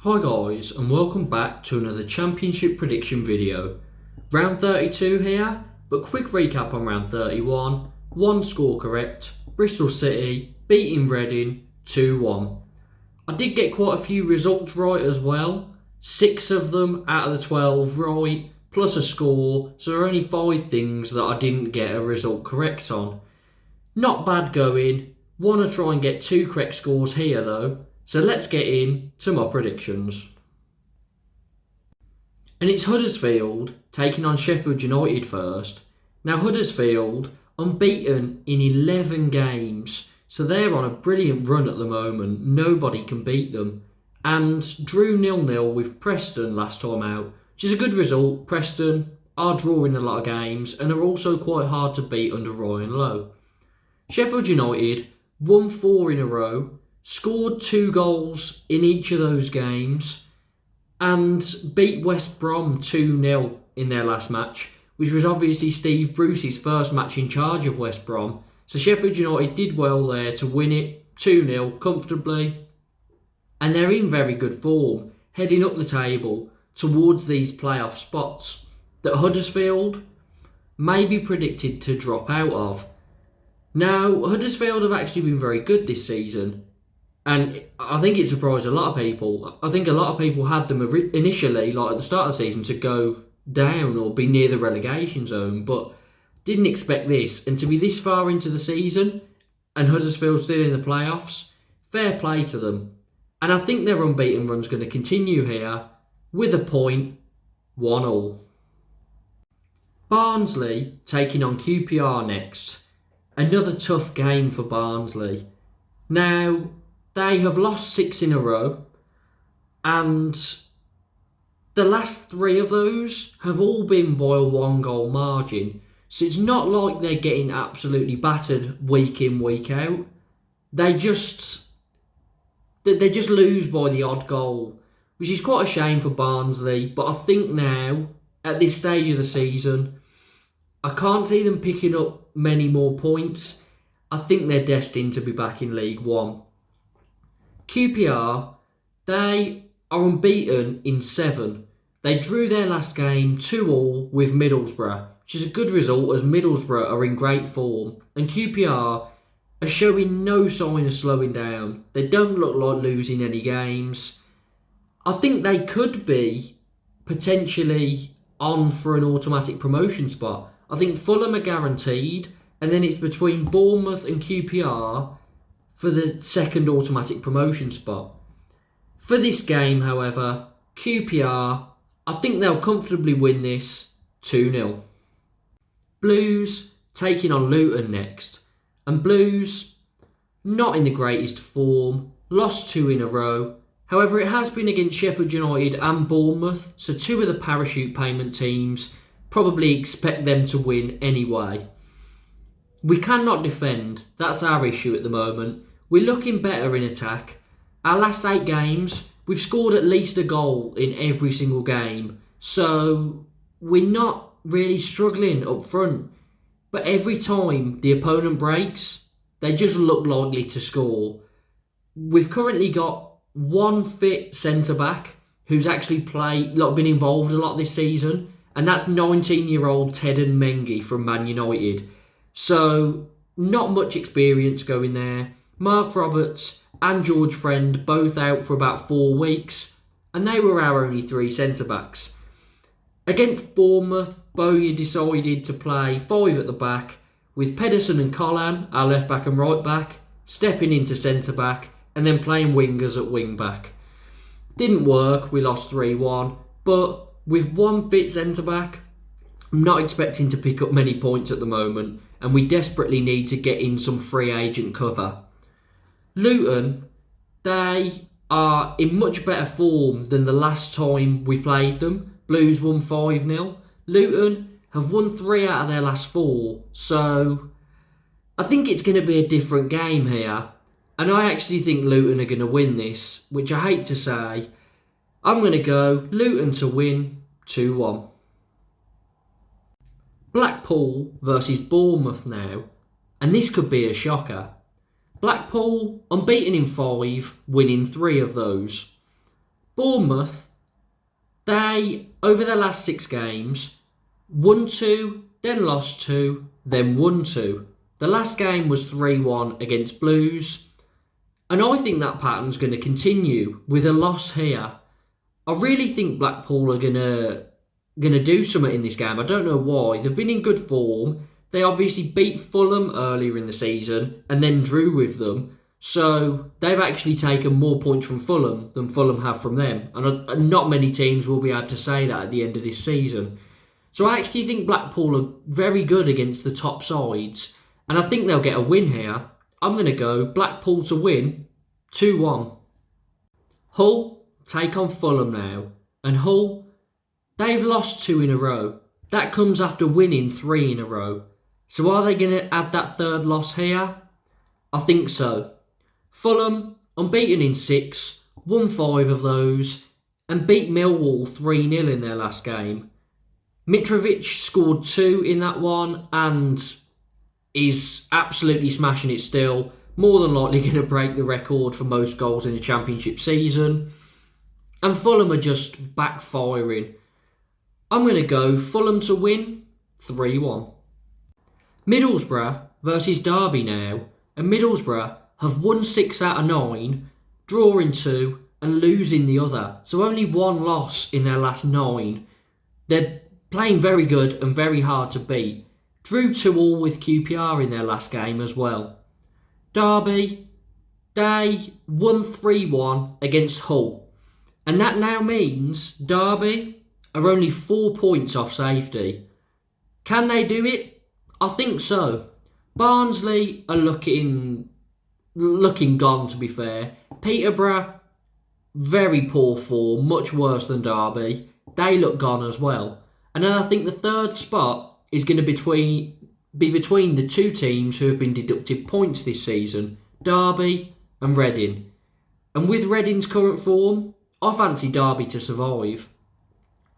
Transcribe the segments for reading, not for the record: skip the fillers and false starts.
Hi guys, and welcome back to another championship prediction video. Round 32 here, but quick recap on round 31. One score correct, Bristol City beating Reading 2-1. I did get quite a few results right as well, 6 of them out of the 12 right, plus a score, so there are only 5 things that I didn't get a result correct on. Not bad going, want to try and get 2 correct scores here though. So let's get into my predictions. And it's Huddersfield taking on Sheffield United first. Now Huddersfield unbeaten in 11 games. So they're on a brilliant run at the moment. Nobody can beat them. And drew 0-0 with Preston last time out, which is a good result. Preston are drawing a lot of games and are also quite hard to beat under Ryan Lowe. Sheffield United won 4 in a row. Scored 2 goals in each of those games and beat West Brom 2-0 in their last match, which was obviously Steve Bruce's first match in charge of West Brom. So Sheffield United did well there to win it 2-0 comfortably, and they're in very good form, heading up the table towards these playoff spots that Huddersfield may be predicted to drop out of. Now, Huddersfield have actually been very good this season. And I think it surprised a lot of people. I think a lot of people had them initially, like at the start of the season, to go down or be near the relegation zone, but didn't expect this. And to be this far into the season and Huddersfield still in the playoffs, fair play to them. And I think their unbeaten run's going to continue here with a point, 1-1. Barnsley taking on QPR next. Another tough game for Barnsley. Now, they have lost 6 in a row, and the last 3 of those have all been by a 1-goal margin. So it's not like they're getting absolutely battered week in, week out. They just lose by the odd goal, which is quite a shame for Barnsley. But I think now, at this stage of the season, I can't see them picking up many more points. I think they're destined to be back in League One. QPR, they are unbeaten in 7. They drew their last game 2-2 with Middlesbrough, which is a good result as Middlesbrough are in great form. And QPR are showing no sign of slowing down. They don't look like losing any games. I think they could be potentially on for an automatic promotion spot. I think Fulham are guaranteed, and then it's between Bournemouth and QPR for the second automatic promotion spot. For this game, however, QPR, I think they'll comfortably win this 2-0. Blues taking on Luton next. And Blues, not in the greatest form, lost 2 in a row. However, it has been against Sheffield United and Bournemouth, so 2 of the parachute payment teams, probably expect them to win anyway. We cannot defend, that's our issue at the moment. We're looking better in attack. Our last 8 games, we've scored at least a goal in every single game. So we're not really struggling up front. But every time the opponent breaks, they just look likely to score. We've currently got 1 fit centre-back who's actually been involved a lot this season. And that's 19-year-old Teden Mengi from Man United. So, not much experience going there. Mark Roberts and George Friend both out for about 4 weeks, and they were our only 3 centre-backs. Against Bournemouth, Bowyer decided to play 5 at the back, with Pedersen and Collan, our left-back and right-back, stepping into centre-back, and then playing wingers at wing-back. Didn't work, we lost 3-1, but with 1 fit centre-back, I'm not expecting to pick up many points at the moment, and we desperately need to get in some free agent cover. Luton, they are in much better form than the last time we played them. Blues won 5-0. Luton have won 3 out of their last 4, so I think it's going to be a different game here. And I actually think Luton are going to win this, which I hate to say. I'm going to go Luton to win 2-1. Blackpool versus Bournemouth now, and this could be a shocker. Blackpool unbeaten in 5, winning 3 of those. Bournemouth, they, over their last 6 games, won 2, then lost 2, then won 2. The last game was 3-1 against Blues. And I think that pattern's going to continue with a loss here. I really think Blackpool are going to do something in this game. I don't know why. They've been in good form. They obviously beat Fulham earlier in the season and then drew with them. So they've actually taken more points from Fulham than Fulham have from them. And not many teams will be able to say that at the end of this season. So I actually think Blackpool are very good against the top sides. And I think they'll get a win here. I'm going to go Blackpool to win 2-1. Hull take on Fulham now. And Hull, they've lost 2 in a row. That comes after winning 3 in a row. So are they going to add that third loss here? I think so. Fulham, unbeaten in 6, won 5 of those, and beat Millwall 3-0 in their last game. Mitrovic scored 2 in that one and is absolutely smashing it still. More than likely going to break the record for most goals in a championship season. And Fulham are just backfiring. I'm going to go Fulham to win 3-1. Middlesbrough versus Derby now. And Middlesbrough have won 6 out of 9, drawing 2 and losing the other. So only 1 loss in their last 9. They're playing very good and very hard to beat. Drew 2-2 with QPR in their last game as well. Derby, they won 3-1 against Hull. And that now means Derby are only 4 points off safety. Can they do it? I think so. Barnsley are looking gone, to be fair. Peterborough, very poor form, much worse than Derby. They look gone as well. And then I think the third spot is going to be between the 2 teams who have been deducted points this season, Derby and Reading. And with Reading's current form, I fancy Derby to survive.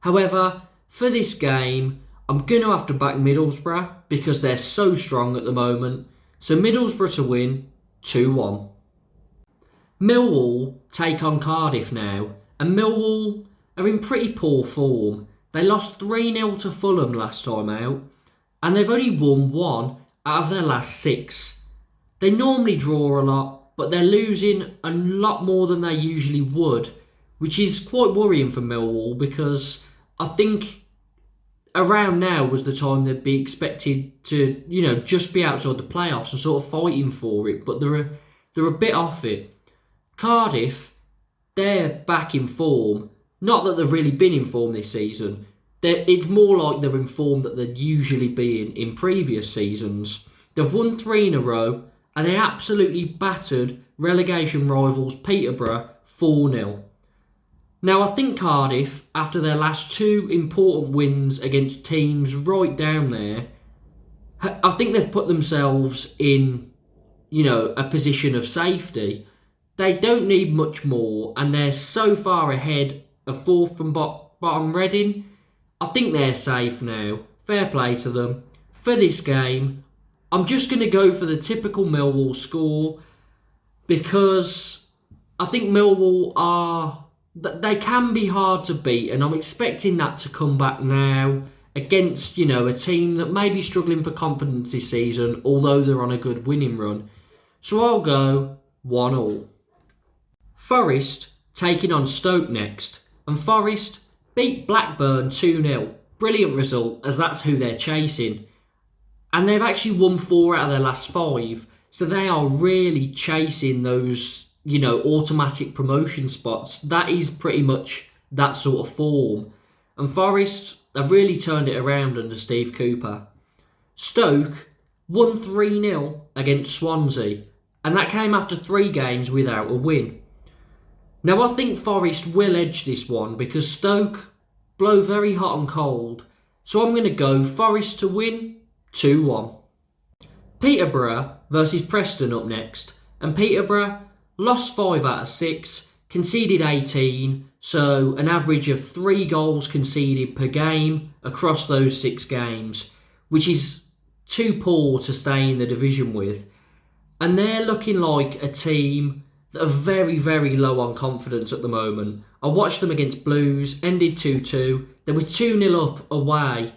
However, for this game, I'm going to have to back Middlesbrough because they're so strong at the moment. So Middlesbrough to win 2-1. Millwall take on Cardiff now, and Millwall are in pretty poor form. They lost 3-0 to Fulham last time out, and they've only won 1 out of their last 6. They normally draw a lot, but they're losing a lot more than they usually would, which is quite worrying for Millwall because I think around now was the time they'd be expected to, just be outside the playoffs and sort of fighting for it, but they're a bit off it. Cardiff, they're back in form. Not that they've really been in form this season. It's more like they're in form that they'd usually be in previous seasons. They've won 3 in a row, and they absolutely battered relegation rivals Peterborough 4-0. Now, I think Cardiff, after their last 2 important wins against teams right down there, I think they've put themselves in, a position of safety. They don't need much more, and they're so far ahead of 4th from bottom Reading. I think they're safe now. Fair play to them. For this game, I'm just going to go for the typical Millwall score because I think Millwall they can be hard to beat, and I'm expecting that to come back now against, a team that may be struggling for confidence this season, although they're on a good winning run. So I'll go 1-1. Forest taking on Stoke next, and Forest beat Blackburn 2-0. Brilliant result, as that's who they're chasing. And they've actually won 4 out of their last 5, so they are really chasing those automatic promotion spots. That is pretty much that sort of form. And Forest have really turned it around under Steve Cooper. Stoke won 3-0 against Swansea, and that came after 3 games without a win. Now, I think Forest will edge this one because Stoke blow very hot and cold. So I'm going to go Forest to win 2-1. Peterborough versus Preston up next. And Peterborough lost 5 out of 6, conceded 18, so an average of 3 goals conceded per game across those 6 games, which is too poor to stay in the division with. And they're looking like a team that are very, very low on confidence at the moment. I watched them against Blues, ended 2-2. They were 2-0 up away,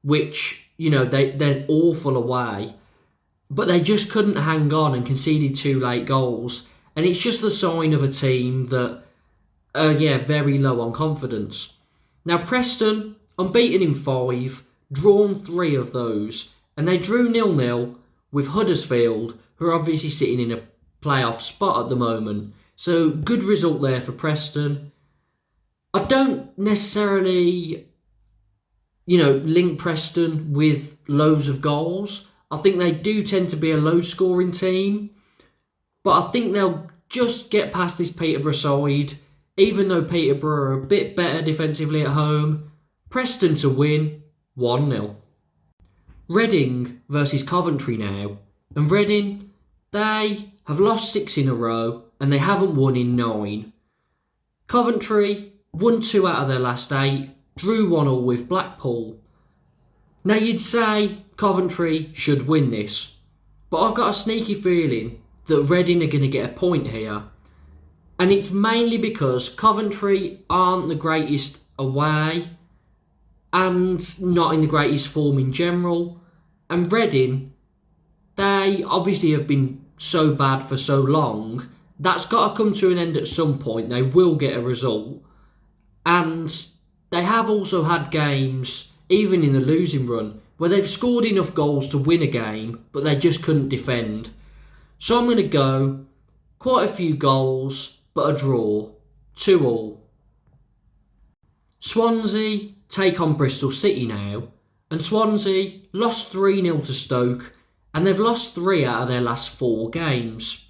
which, they're awful away. But they just couldn't hang on and conceded 2 late goals. And it's just the sign of a team that are, very low on confidence. Now, Preston, unbeaten in 5, drawn 3 of those. And they drew 0-0 with Huddersfield, who are obviously sitting in a playoff spot at the moment. So, good result there for Preston. I don't necessarily, link Preston with loads of goals. I think they do tend to be a low-scoring team. But I think they'll just get past this Peterborough side, even though Peterborough are a bit better defensively at home. Preston to win 1-0. Reading versus Coventry now. And Reading, they have lost 6 in a row and they haven't won in 9. Coventry won 2 out of their last 8, drew 1-1 with Blackpool. Now you'd say Coventry should win this, but I've got a sneaky feeling that Reading are going to get a point here. And it's mainly because Coventry aren't the greatest away and not in the greatest form in general. And Reading, they obviously have been so bad for so long. That's got to come to an end at some point. They will get a result. And they have also had games, even in the losing run, where they've scored enough goals to win a game, but they just couldn't defend. So I'm going to go quite a few goals, but a draw, 2-2. Swansea take on Bristol City now, and Swansea lost 3-0 to Stoke, and they've lost 3 out of their last 4 games.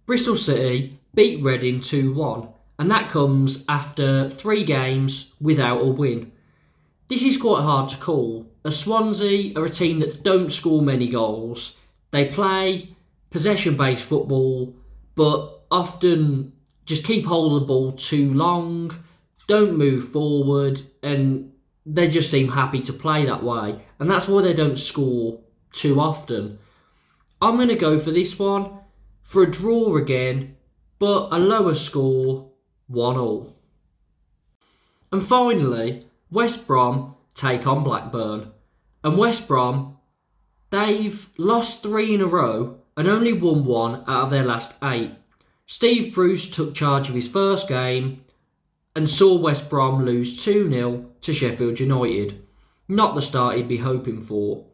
Bristol City beat Reading 2-1, and that comes after 3 games without a win. This is quite hard to call, as Swansea are a team that don't score many goals. They play possession-based football, but often just keep hold of the ball too long, don't move forward, and they just seem happy to play that way. And that's why they don't score too often. I'm going to go for this one, for a draw again, but a lower score, 1-1. And finally, West Brom take on Blackburn. And West Brom, they've lost 3 in a row and only won 1 out of their last 8. Steve Bruce took charge of his first game and saw West Brom lose 2-0 to Sheffield United. Not the start he'd be hoping for.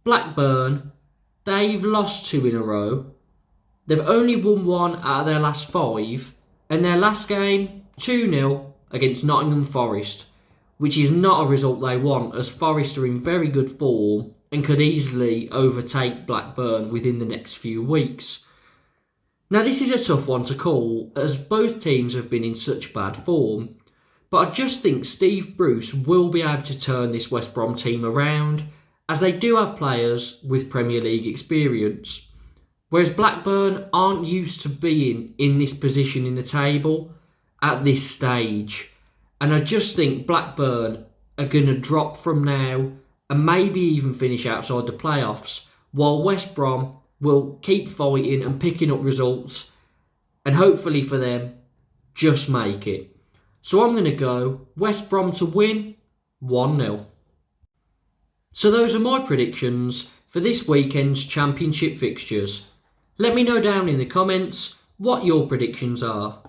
Blackburn, they've lost 2 in a row. They've only won 1 out of their last 5. And their last game, 2-0 against Nottingham Forest, which is not a result they want, as Forest are in very good form and could easily overtake Blackburn within the next few weeks. Now this is a tough one to call, as both teams have been in such bad form, but I just think Steve Bruce will be able to turn this West Brom team around, as they do have players with Premier League experience. Whereas Blackburn aren't used to being in this position in the table at this stage. And I just think Blackburn are going to drop from now and maybe even finish outside the playoffs, while West Brom will keep fighting and picking up results and hopefully for them, just make it. So I'm going to go West Brom to win 1-0. So those are my predictions for this weekend's Championship fixtures. Let me know down in the comments what your predictions are.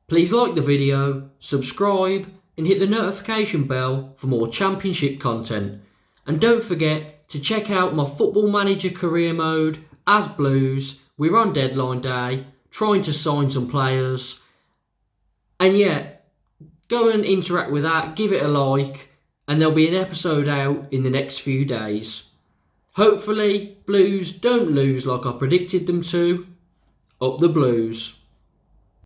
Please like the video, subscribe and hit the notification bell for more Championship content. And don't forget to check out my Football Manager career mode as Blues. We're on deadline day, trying to sign some players. And yeah, go and interact with that, give it a like, and there'll be an episode out in the next few days. Hopefully, Blues don't lose like I predicted them to. Up the Blues.